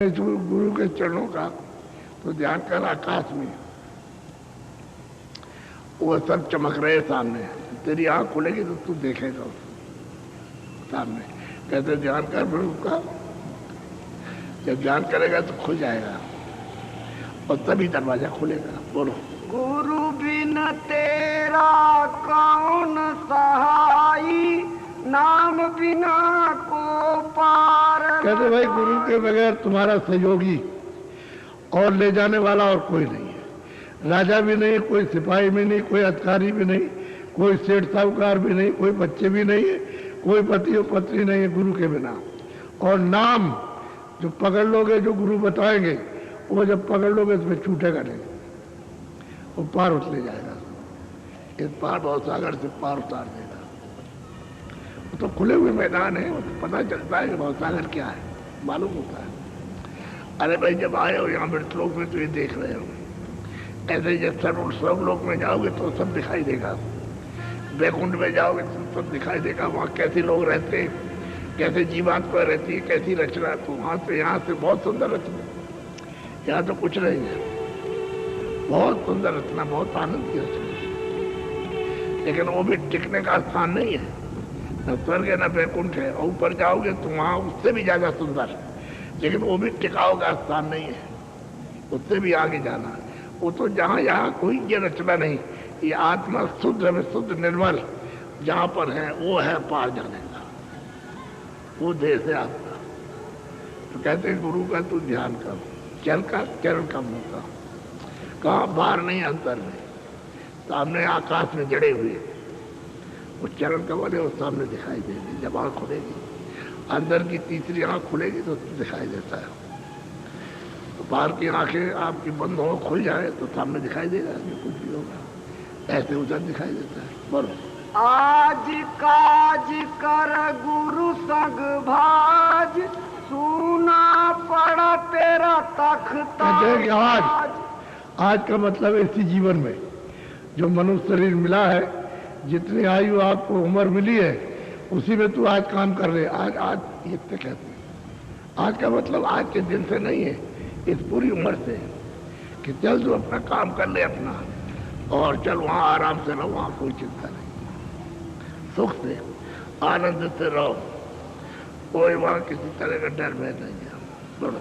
गुरु के चरणों का तो ध्यान कर। आकाश में वो सब चमक रहे सामने, तेरी आंख खुलेगी तो तू देखेगा सामने। कहते ध्यान कर गुरु का, जब ध्यान करेगा तो खुल जाएगा और तभी दरवाजा खुलेगा। बोलो। गुरु बिन तेरा कौन सहाई, नाम बिना को पार। कहते भाई गुरु के बगैर तुम्हारा सहयोगी और ले जाने वाला और कोई नहीं है। राजा भी नहीं, कोई सिपाही भी नहीं, कोई अधिकारी भी नहीं, कोई सेठ साहूकार भी नहीं, कोई बच्चे भी नहीं है, कोई पति और पत्नी नहीं है गुरु के बिना। और नाम जो पकड़ लोगे, जो गुरु बताएंगे, वो जब पकड़ लोगे उसमें छूटेगा नहीं, वो पार उतले जाएगा। इस पार भवसागर से पार उतार देगा। वो तो खुले हुए मैदान है, वो तो पता चलता है कि भवसागर क्या है, मालूम होता है। अरे भाई जब आए हो यहाँ मृतलोक में तो ये देख रहे हो, ऐसे जब सर्वलोक में जाओगे तो सब दिखाई देगा। वैकुंठ में जाओगे तो सब दिखाई देगा। वहाँ कैसे लोग रहते हैं, कैसे जीवात्मा रहती है, कैसी रचना। तो वहाँ से यहाँ से बहुत सुंदर रचना, यहाँ तो कुछ नहीं है। बहुत सुंदर रचना, बहुत आनंद की रचना, लेकिन वो भी टिकने का स्थान नहीं है। न स्वर्ग है न वैकुंठ है। और ऊपर जाओगे तो वहाँ उससे भी ज्यादा सुंदर, लेकिन वो भी टिकाव का स्थान नहीं है, उससे भी आगे जाना। वो तो जहाँ यहाँ कोई ये रचना नहीं, ये आत्मा शुद्ध विशुद्ध निर्मल जहाँ पर है वो है पार जाने का, वो देश है आपका। तो कहते हैं गुरु का तू ध्यान कर, चल का चरण का मौका। कहाँ बाहर नहीं, अंतर में, सामने आकाश में जड़े हुए वो चरण कमल है, वो सामने दिखाई देगी। जब आँख खुलेगी, अंदर की तीसरी आँख खुलेगी तो दिखाई देता है। तो बाहर की आंखें आपकी बंद हो, खुल जाए तो सामने दिखाई देगा कि कुछ भी होगा। ऐसे उधर दिखाई देता है। बोलो। आज काज कर गुरु संग भाज, सुना पड़ा तेरा तख्त। आज का मतलब इसी जीवन में जो मनुष्य शरीर मिला है, जितनी आयु आपको उम्र मिली है, उसी में तू आज काम कर रहे। आज ये कहते हैं। आज का मतलब आज के दिन से नहीं है, इस पूरी उम्र से, कि चल तू अपना काम कर ले अपना, और चल वहां आराम से रहो, वहां कोई चिंता नहीं, सुख से आनंद से रहो, कोई वहां किसी तरह का डर में नहीं है। बोलो।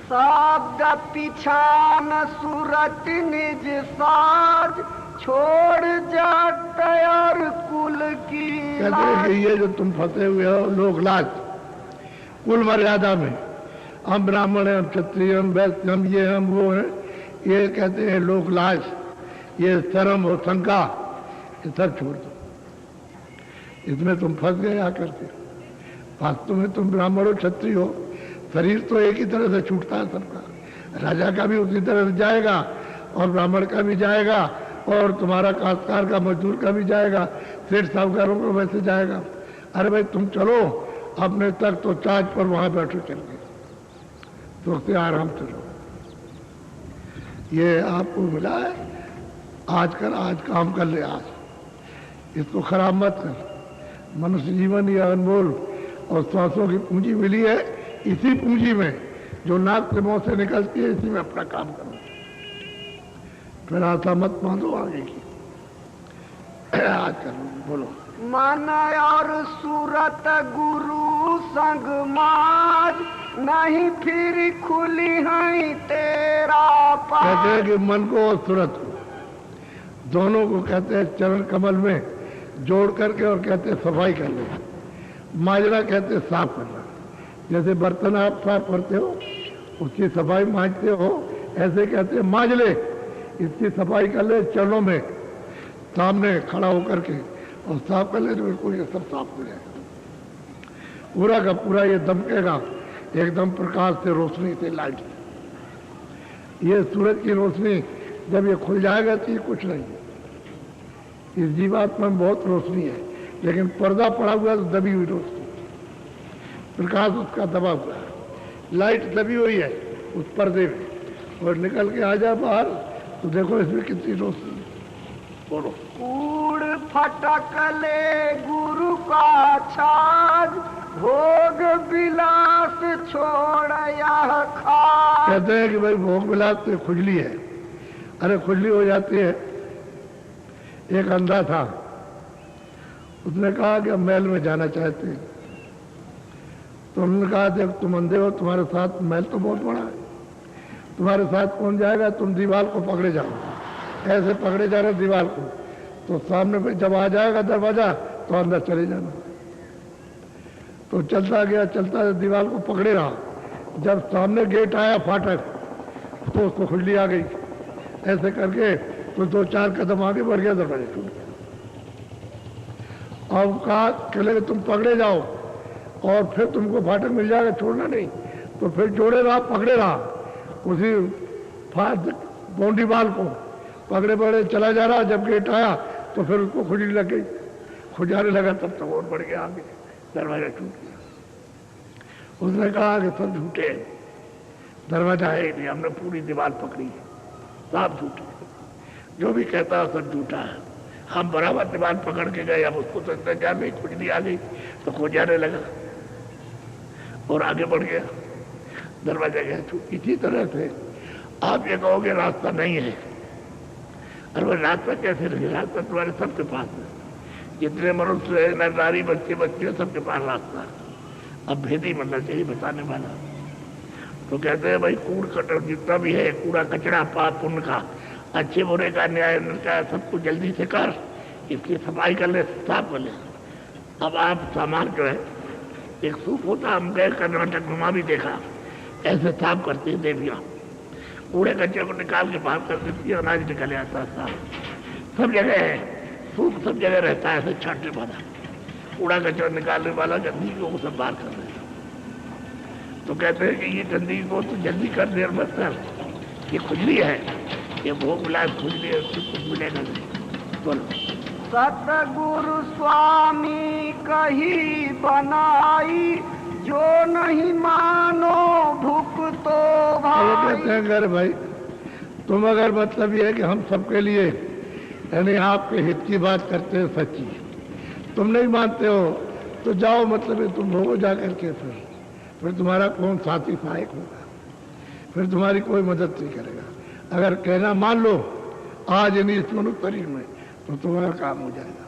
शब्द पिछान सूरत निज साज, छोड़ जाट और कुल की। कहते हैं कि ये जो तुम फंसे हुए हो लोक लाज, कुल मर्यादा में, हम ब्राह्मण हैं, हम क्षत्रिय, हम वैश्य, हम ये हम वो हैं, ये कहते हैं लोक लाज, ये शर्म और शंका, ये सब छोड़ दो। इसमें तुम फंस गए आकर के। वास्तव में तुम ब्राह्मण हो, क्षत्रिय हो, शरीर तो एक ही तरह से छूटता है सबका। राजा का भी उसी तरह से जाएगा, और ब्राह्मण का भी जाएगा, और तुम्हारा काश्तकार का, मजदूर का भी जाएगा, सेठ साहूकारों को वैसे जाएगा। अरे भाई तुम चलो अपने तक तो चार्ज पर, वहां बैठो चल के, तो उससे आराम से रहो। ये आपको मिला है, आज कर, आज काम कर ले, आज इसको खराब मत कर। मनुष्य जीवन ये अनमोल और सांसों की पूंजी मिली है, इसी पूंजी में जो नाक से मुंह से निकलती है, इसी में अपना काम करो। फिर आशा मत बांधो आगे की। आज करो। बोलो। मन और सूरत गुरु संग माज, नहीं फिर खुली है तेरा पार। कहते हैं कि मन को और सूरत को दोनों को कहते हैं चरण कमल में जोड़ करके, और कहते हैं सफाई कर लो। मांजना कहते हैं साफ करना। जैसे बर्तन आप साफ करते हो, उसकी सफाई मांजते हो, ऐसे कहते हैं मांज ले, इसकी सफाई कर ले चरणों में, सामने खड़ा होकर के, और साफ कर ले तो बिल्कुल ये सब साफ हो जाएगा। पूरा का पूरा ये दमकेगा एकदम प्रकाश से, रोशनी से, लाइट से। ये सूरज की रोशनी जब ये खुल जाएगा तो ये कुछ नहीं है। इस जीवात्मा में बहुत रोशनी है, लेकिन पर्दा पड़ा हुआ तो दबी हुई रोशनी, प्रकाश उसका दबा हुआ है, लाइट दबी हुई है उस पर्दे में, और निकल के आ जा बाहर तो देखो इसमें कितनी रोशनी है। बोलो। कूड़ फटक ले गुरु का छाज, भोग विलास छोड़ यह खा। कहते हैं कि भाई भोग विलास तो खुजली है। अरे खुजली हो जाती है। एक अंधा था, उसने कहा कि हम महल में जाना चाहते हैं। तो उन्होंने कहा देख तुम अंधे हो, तुम्हारे साथ महल तो बहुत बड़ा है, तुम्हारे साथ कौन जाएगा, तुम दीवार को पकड़े जाओ। ऐसे पकड़े जा रहे दीवार को, तो सामने पे जब आ जाएगा दरवाजा तो अंदर चले जाना। तो चलता गया, चलता दीवार को पकड़े रहा। जब सामने गेट आया फाटक, तो उसको खुजली आ गई। ऐसे करके तो 2-4 कदम आगे बढ़ गया, दरवाजा टूट गया। अब कहा चले तुम पकड़े जाओ और फिर तुमको फाटक मिल जाएगा, छोड़ना नहीं। तो फिर जोड़े रहा, पकड़े रहा, उसी बाउंड्री वाल को पकड़े पकड़े चला जा रहा। जब गेट आया तो फिर उसको खुजली लग गई, खुजाने लगा, तब तक और बढ़ गया आगे, दरवाजा टूट गया। उसने कहा कि सब झूठे, दरवाजा है नहीं, हमने पूरी दीवार पकड़ी है, सब झूठे, जो भी कहता है सब झूठा है। हम बराबर दीवार पकड़ के गए, अब उसको तो इतना ज्ञान नहीं, खुजली आ गई तो खुजाने लगा और आगे बढ़ गया, दरवाजा गया छूट। इसी तरह से आप ये कहोगे रास्ता नहीं है, अरे वो रास्ता कैसे नहीं, रास्ता तुम्हारे सबके पास है। जितने मनुष्य है, न नारी बच्चे बच्चे, सबके पास रास्ता है। अब भेद ही बनना चाहिए बताने वाला। तो कहते हैं भाई कूड़ कटर जितना भी है, कूड़ा कचरा पाप पुण्य का, अच्छे बुरे का, न्याय का, सब कुछ जल्दी से कर, इसकी सफाई कर ले, साफ कर ले। अब आप सामान जो है, एक सूप होता, हम गए कर्नाटक में, वहाँ भी देखा ऐसे साफ करती है देवियाँ, कूड़े कचरे को निकाल के बाहर कर देती है, अनाज निकल आता है साफ। सब जगह है सूप, सब जगह रहता है ऐसे छांटने वाला, कूड़ा कचरा निकालने वाला, गंदगी को सब बाहर कर देता। तो कहते हैं कि ये गंदगी को तो जल्दी कर देर मत कर, ये खुजली है, ये भोग विलास खुजली है, उसको कुछ मिलेगा नहीं। बोलो। सतगुरु स्वामी कही बनाई, जो नहीं मानो भुक तो भाई। कहते हैं अगर भाई तुम अगर मतलब ये है कि हम सबके लिए यानी आपके हित की बात करते हैं सच्ची, तुम नहीं मानते हो तो जाओ, मतलब है तुम भोगो जा करके, फिर तुम्हारा कौन साथी सहायक होगा, फिर तुम्हारी कोई मदद नहीं करेगा। अगर कहना मान लो आज यानी इस मनुष्य शरीर में, तो तुम्हारा काम हो जाएगा।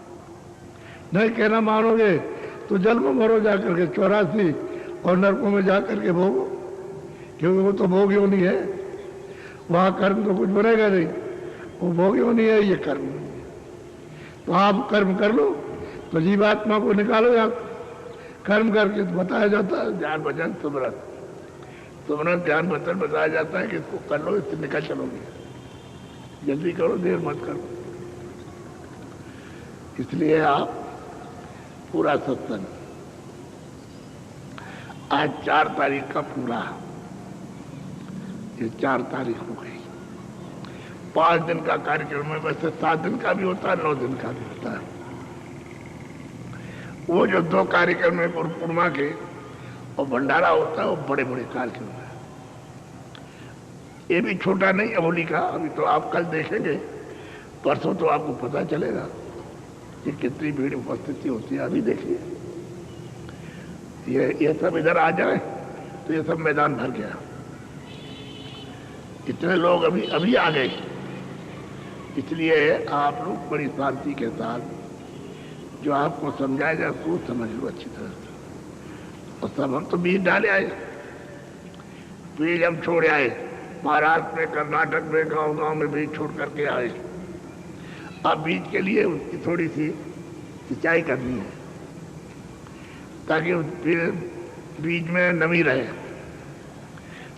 नहीं कहना मानोगे तो जल में मरो जा करके 84 और नरकों में जा करके भोगो, क्योंकि वो तो भोग योनि है, वहां कर्म तो कुछ बनेगा नहीं, वो भोग योनि है, ये कर्म नहीं है। तो आप कर्म कर लो तो जीवात्मा को निकालो या कर्म करके। तो बताया जाता है ध्यान भजन सुमरन, सुमरन ध्यान भजन बताया जाता है कि इसको कर लो, इससे निकल चलोगे, जल्दी करो, देर मत करो। इसलिए आप पूरा सत्संग आज 4 तारीख का पूरा, ये 4 तारीख हो गई। 5 दिन का कार्यक्रम है, वैसे 7 दिन का भी होता है, 9 दिन का भी होता है। वो जो 2 कार्यक्रम है गुरु पूर्णिमा के और भंडारा होता है, वो बड़े बड़े कार्यक्रम है। ये भी छोटा नहीं है होली का, अभी तो आप कल देखेंगे, परसों तो आपको पता चलेगा कि कितनी भीड़ उपस्थिति होती है। अभी देखिए ये सब इधर आ जाए तो ये सब मैदान भर गया, इतने लोग अभी आ गए। इसलिए आप लोग बड़ी शांति के साथ जो आपको समझाया जाए सोच समझ लो अच्छी तरह से। और सब हम तो बीज डाले आए, बीज हम छोड़ आए, महाराष्ट्र में, कर्नाटक में, गांव-गांव में बीज छोड़ करके आए। अब बीज के लिए उसकी थोड़ी सी सिंचाई करनी है ताकि बीज में नमी रहे,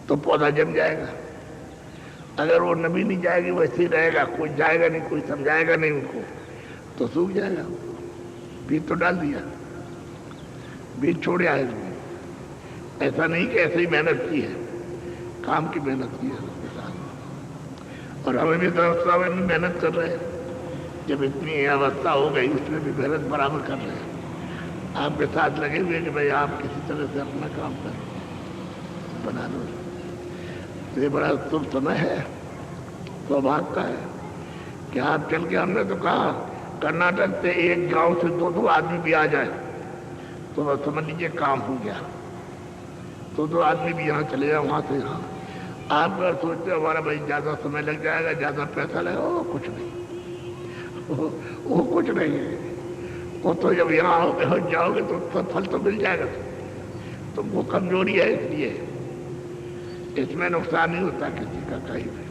तो पौधा जम जाएगा। अगर वो नमी नहीं जाएगी, वैसे ही रहेगा, कोई जाएगा नहीं, कोई समझाएगा नहीं उनको, तो सूख जाएगा। बीज तो डाल दिया, बीज छोड़े आए। ऐसा नहीं कि ऐसे ही मेहनत की है, काम की मेहनत की है उसके साथ। और हमें भी अवस्था में मेहनत कर रहे हैं, जब इतनी अवस्था हो गई उसमें भी मेहनत बराबर कर रहे हैं। आपके साथ लगे हुए कि भाई आप किसी तरह से अपना काम करो, बना लो। तो ये बड़ा शुभ समय है, सौभाग्य का है कि आप चल के, हमने तो कहा कर्नाटक से एक गांव से 2-2 आदमी भी आ जाए तो बस समझ लीजिए काम हो गया। तो आदमी भी यहाँ चले जाए, वहां से यहाँ। आप अगर सोचते हो हमारा भाई ज्यादा समय लग जाएगा, ज्यादा पैसा लगेगा, वो कुछ नहीं, वो कुछ नहीं है। वो तो जब यहाँ आओगे हो जाओगे तो फल तो मिल जाएगा। तुमको कमजोरी है इसलिए, इसमें नुकसान नहीं होता किसी का कहीं भी।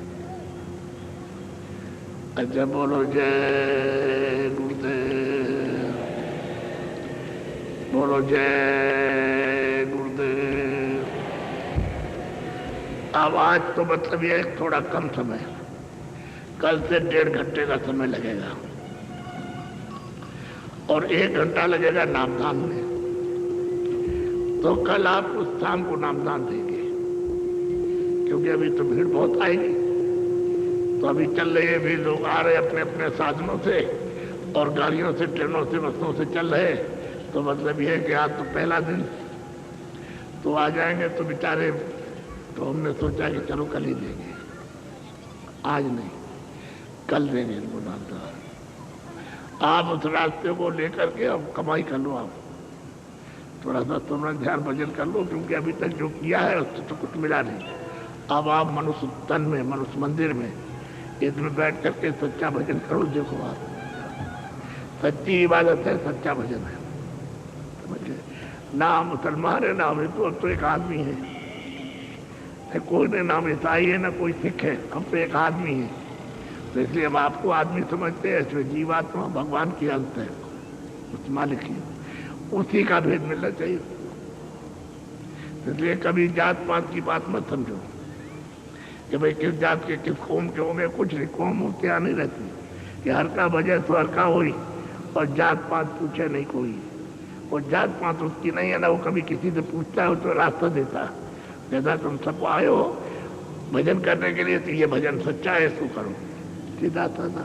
अच्छा बोलो जय गुरुदेव, बोलो जय गुरुदेव। अब आज तो मतलब ये थोड़ा कम समय, कल से 1.5 घंटे का समय लगेगा और 1 घंटा लगेगा नामदान में। तो कल आप उस शाम को नामदान देंगे, क्योंकि अभी तो भीड़ बहुत आएगी। तो अभी चल रहे भी लोग आ रहे अपने अपने साधनों से और गाड़ियों से, ट्रेनों से, बसों से चल रहे। तो मतलब ये है कि आज तो पहला दिन तो आ जाएंगे तो बेचारे, तो हमने सोचा कि चलो कल ही देंगे, आज नहीं, कल देंगे इनको नामदान। आप उस रास्ते को लेकर के अब कमाई कर लो, आप थोड़ा सा तुम्हारा ध्यान भजन कर लो, क्योंकि अभी तक जो किया है उससे तो कुछ मिला नहीं। अब आप मनुष्य तन में, मनुष्य मंदिर में, इसमें बैठ करके सच्चा भजन करो। देखो आप, सच्ची इबादत है, सच्चा भजन है, समझे ना। मुसलमान है ना हिंदू, अब तो एक आदमी है, कोई ने नाम ईसाई है ना कोई सिख है, हम तो एक आदमी है। तो इसलिए हम आपको आदमी समझते हैं, इसमें जीवात्मा भगवान की अंत है, उस मालिक की, उसी का भेद मिलना चाहिए। इसलिए कभी जात पात की बात मत समझो कि भाई किस जात के किस कौम के होंगे, कुछ नहीं। कौम क्या नहीं रहती कि हर का बजे तो हर का होई, और जात पात पूछे नहीं कोई। और जात पात उसकी नहीं है ना, वो कभी किसी से पूछता है तो रास्ता देता है, जैसा तुम सबको आए हो भजन करने के लिए, तो ये भजन सच्चा है, इसको करो, सीधा साधा।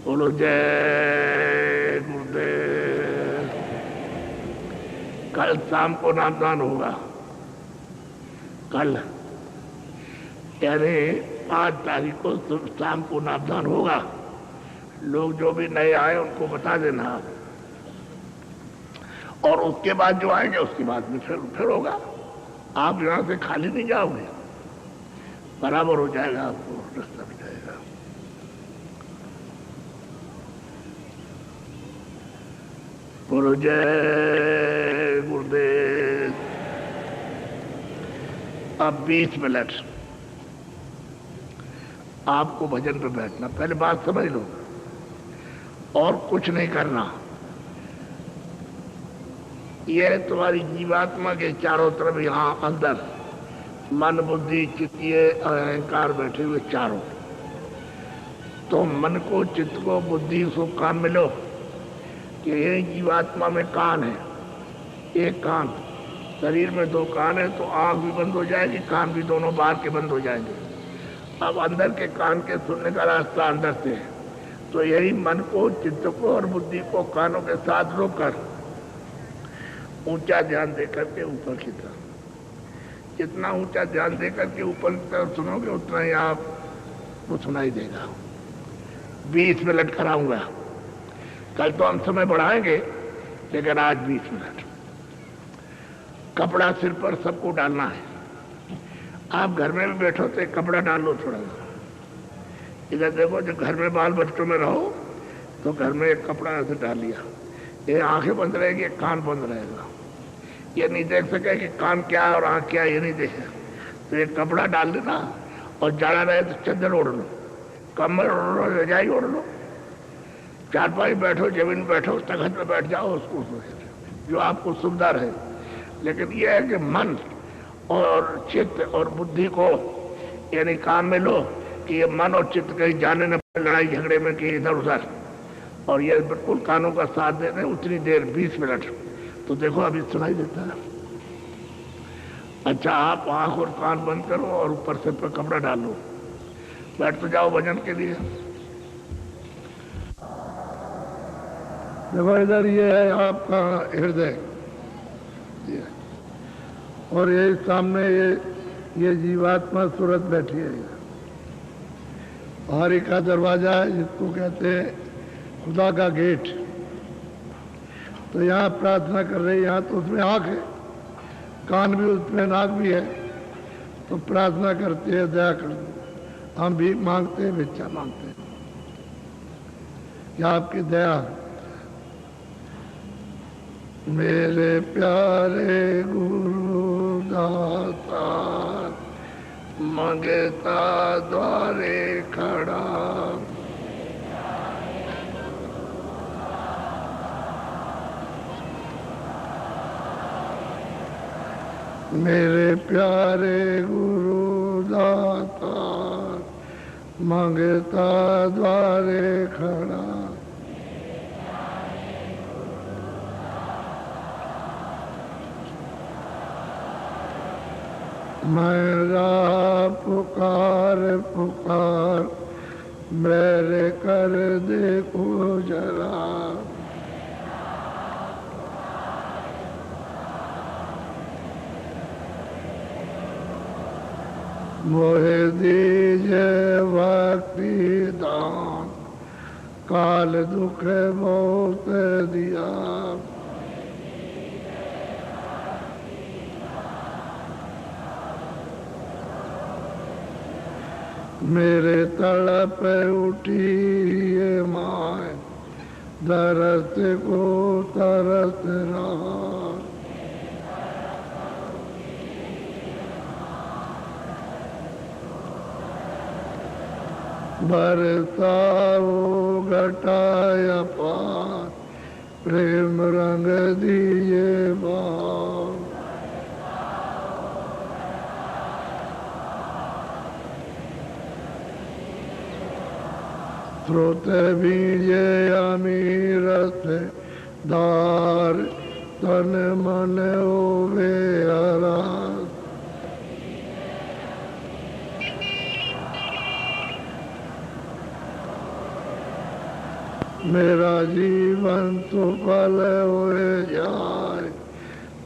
बोलो जय गुरुदेव। कल शाम को नामदान होगा, कल यानी 5 तारीख को शाम को नामदान होगा। लोग जो भी नए आए उनको बता देना आप, और उसके बाद जो आएंगे उसके बाद में फिर होगा। आप यहाँ से खाली नहीं जाओगे, बराबर हो जाएगा, आपको रास्ता मिल जाएगा। बोलो जय गुरुदेव। अब 20 मिनट आपको भजन पे बैठना, पहले बात समझ लो, और कुछ नहीं करना। ये तुम्हारी जीवात्मा के चारों तरफ, यहाँ अंदर मन, बुद्धि, चित्त, ये अहंकार बैठे हुए चारों। तो मन को, चित्त को, बुद्धि को काम मिलो कि ये जीवात्मा में कान है, एक कान, शरीर में 2 कान है, तो आंख भी बंद हो जाएगी, कान भी दोनों बाहर के बंद हो जाएंगे। अब अंदर के कान के सुनने का रास्ता अंदर से है। तो यही मन को, चित्त को और बुद्धि को कानों के साथ रोककर ऊंचा ध्यान देकर के ऊपर की तरफ, जितना ऊंचा ध्यान देकर के ऊपर की तरफ सुनोगे उतना ही आपको सुनाई देगा। 20 मिनट कराऊंगा, कल तो हम समय बढ़ाएंगे, लेकिन आज 20 मिनट। कपड़ा सिर पर सबको डालना है। आप घर में भी बैठो तो एक कपड़ा डाल लो थोड़ा सा। इधर देखो, जब घर में बाल बच्चों में रहो तो घर में एक कपड़ा ऐसे डाल लिया, ये आंखें बंद रहेगी, एक कान बंद रहेगा, ये नहीं देख सके कि कान क्या है और आंख क्या है, ये नहीं देखे। तो एक कपड़ा डाल देना, और जाड़ा रहे तो चद्दर ओढ़ लो, कम्बल ओढ़ लो, रजाई ओढ़ लो, चारपाई बैठो, जमीन बैठो, तखत में बैठ जाओ, उसको जो आपको सुविधा रहे। लेकिन यह है कि मन और चित्त और बुद्धि को यानी काम में लो कि ये मन और चित्त कहीं जाने न पड़े लड़ाई झगड़े में कि इधर उधर, और ये बिल्कुल कानों का साथ दे रहे उतनी देर, 20 मिनट। तो देखो अभी सुनाई देता है। अच्छा, आप आंख और कान बंद करो और ऊपर सिर पर कपड़ा डालो, बैठ तो जाओ भजन के लिए। देखो इधर ये है आपका हृदय, और यही सामने ये जीवात्मा सूरत बैठी है। बाहरी का दरवाजा है जिसको कहते हैं खुदा का गेट, तो यहाँ प्रार्थना कर रहे, यहाँ तो उसमें आँख है, कान भी उसमें, नाक भी है, तो प्रार्थना करते हैं दया कर दो। हम भीख मांगते हैं, भिक्षा मांगते हैं क्या आपकी दया। मेरे प्यारे गुरु दाता मंगता द्वारे खड़ा, मेरे प्यारे गुरु दाता मंगता द्वारे खड़ा, मेरा पुकार पुकार मेरे कर देखो जरा, मोहे दीजे भक्ति दान, काल दुख बहुत दिया, मेरे तड़प उठी ये माए, दरस को तरस रहा, बरसाओ घटाया पार, प्रेम रंग दिए बार, स्रोत बीजे अमीरत दार, तन मन ओवे आरास, मेरा जीवन तो पल हुए जाए,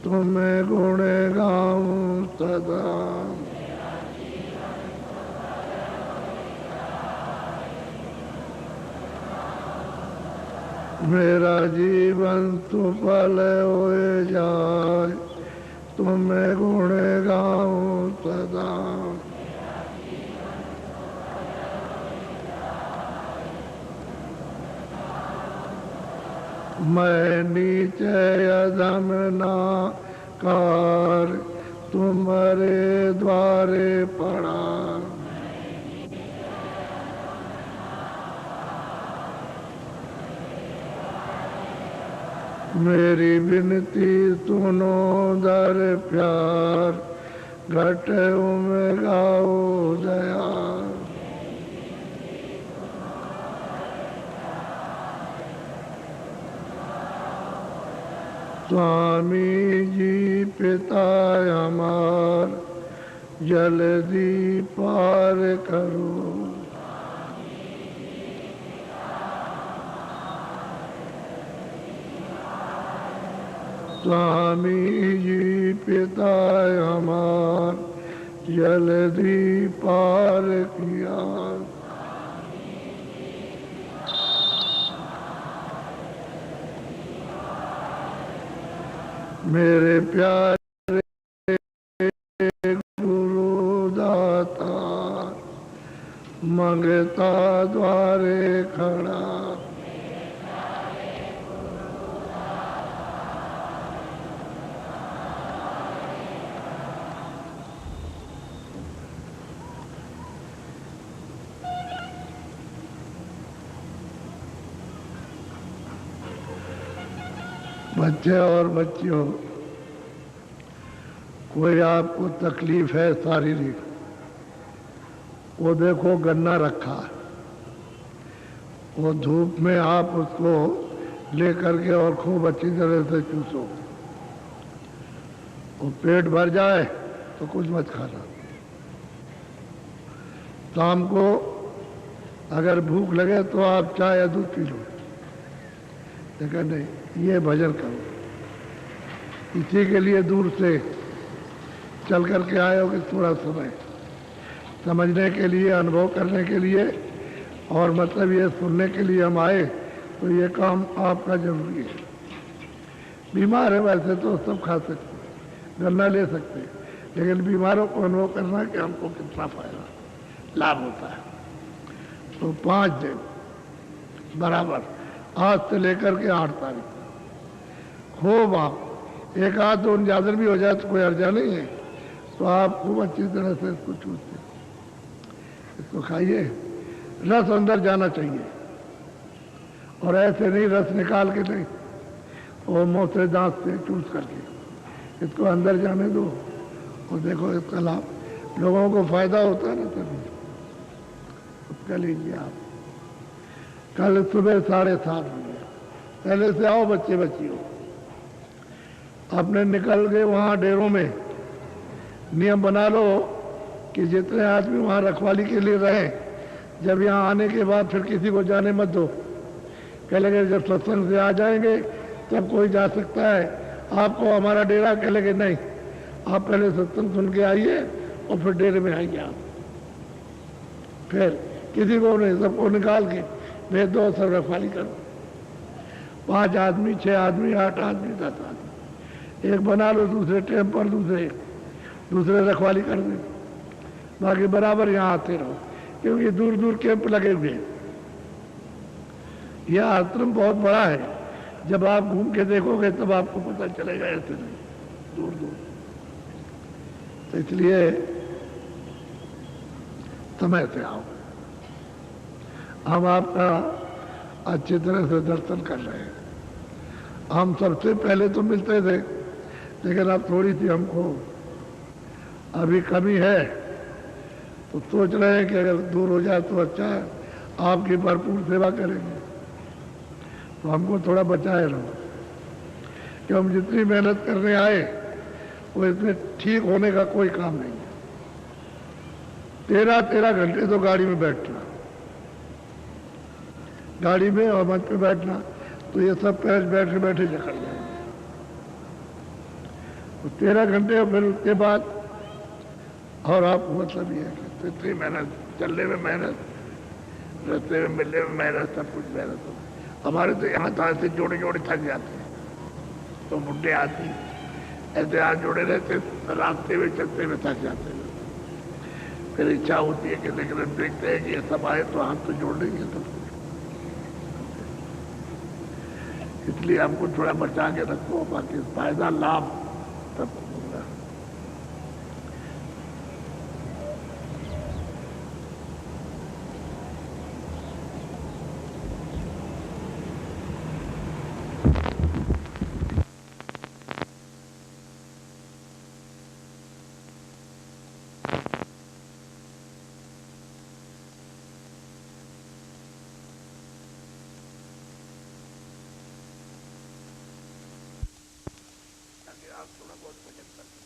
तुम्हें गुण गाऊं सदा, मेरा जीवन तो पल हुए जाए, तुम्हें गुण गाऊं सदा, मैं नीचे अधम ना कार, तुम्हारे द्वारे पड़ा, मेरी विनती सुनो दर प्यार, घट में गाओ दया, स्वामी जी पिता हमार, जल्दी पार करो, स्वामी जी पिता हमार, जल्दी पार किया, मेरे प्यारे गुरु दाता मंगता द्वारे खड़ा, बच्चे और बच्चियों, कोई आपको तकलीफ है शारीरिक, वो देखो गन्ना रखा है, वो धूप में आप उसको लेकर के और खूब अच्छी तरह से चूसो, वो पेट भर जाए तो कुछ मत खाना। शाम को अगर भूख लगे तो आप चाय या दूध पी लो, लेकिन नहीं, ये भजन करो। इसी के लिए दूर से चल करके आए हो कि थोड़ा समय समझने के लिए, अनुभव करने के लिए, और मतलब ये सुनने के लिए हम आए, तो ये काम आपका जरूरी है। बीमार है वैसे तो सब खा सकते हैं, गन्ना ले सकते हैं, लेकिन बीमारों को अनुभव करना कि हमको कितना फायदा लाभ होता है। तो 5 दिन बराबर आज से लेकर के 8 तारीख खूब आप एक आध 2 ज्यादा भी हो जाए तो कोई अर्जा नहीं है, तो आप खूब अच्छी तरह से इसको चूसते, इसको खाइए। रस अंदर जाना चाहिए और ऐसे नहीं रस निकाल के नहीं, और मुंह से दांत से चूस करके इसको अंदर जाने दो और देखो इसका लाभ लोगों को फायदा होता है ना। तभी उसका लीजिए आप। कल सुबह 7:30 बजे पहले से आओ बच्चे बच्चियों, आपने निकल के वहाँ डेरों में नियम बना लो कि जितने आदमी वहाँ रखवाली के लिए रहे, जब यहाँ आने के बाद फिर किसी को जाने मत दो। कह लगे जब सत्संग से आ जाएंगे तब कोई जा सकता है, आपको हमारा डेरा कह लगे नहीं, आप पहले सत्संग सुन के आइए और फिर डेरे में आइए आप। फिर किसी को नहीं, सबको निकाल के भेज दो, सब रखवाली करो। 5 आदमी, 6 आदमी, 8 आदमी, 10 आदमी, एक बना लो, दूसरे टेम पर दूसरे रखवाली कर दें, बाकी बराबर यहाँ आते रहो, क्योंकि दूर दूर कैंप लगे हुए हैं। यह आश्रम बहुत बड़ा है, जब आप घूम के देखोगे तब आपको पता चलेगा, ऐसे नहीं दूर दूर। तो इसलिए समय से आओ। हम आपका अच्छी तरह से दर्शन कर रहे हैं। हम सबसे पहले तो मिलते थे, लेकिन अब थोड़ी सी हमको अभी कमी है, तो सोच रहे हैं कि अगर दूर हो जाए तो अच्छा है, आपकी भरपूर सेवा करेंगे। तो हमको थोड़ा बचाए रहो, कि हम जितनी मेहनत करने आए वो इसमें ठीक होने का कोई काम नहीं है। 13 घंटे तो गाड़ी में बैठना, गाड़ी में और मंच पे बैठना, तो ये सब पैर बैठे बैठे जकड़ जाएंगे। तो 13 घंटे और फिर उसके बाद और आप मतलब ये है कि इतनी मेहनत, चलने में मेहनत, रास्ते में मिलने में मेहनत, सब कुछ मेहनत हो। हमारे तो यहाँ तो ऐसे जोड़े जोड़े थक जाते हैं, तो बुढ़े आदमी ऐसे हाथ जोड़े रहते, रास्ते में चलते में थक जाते हैं। फिर इच्छा होती है कि लेकिन देखते हैं कि ये सब आए तो हाथ तो जोड़ देंगे सब कुछ। इसलिए हमको थोड़ा बचा के रखो, बाकी फायदा लाभ सब होगा। आप थोड़ा बहुत भजन करते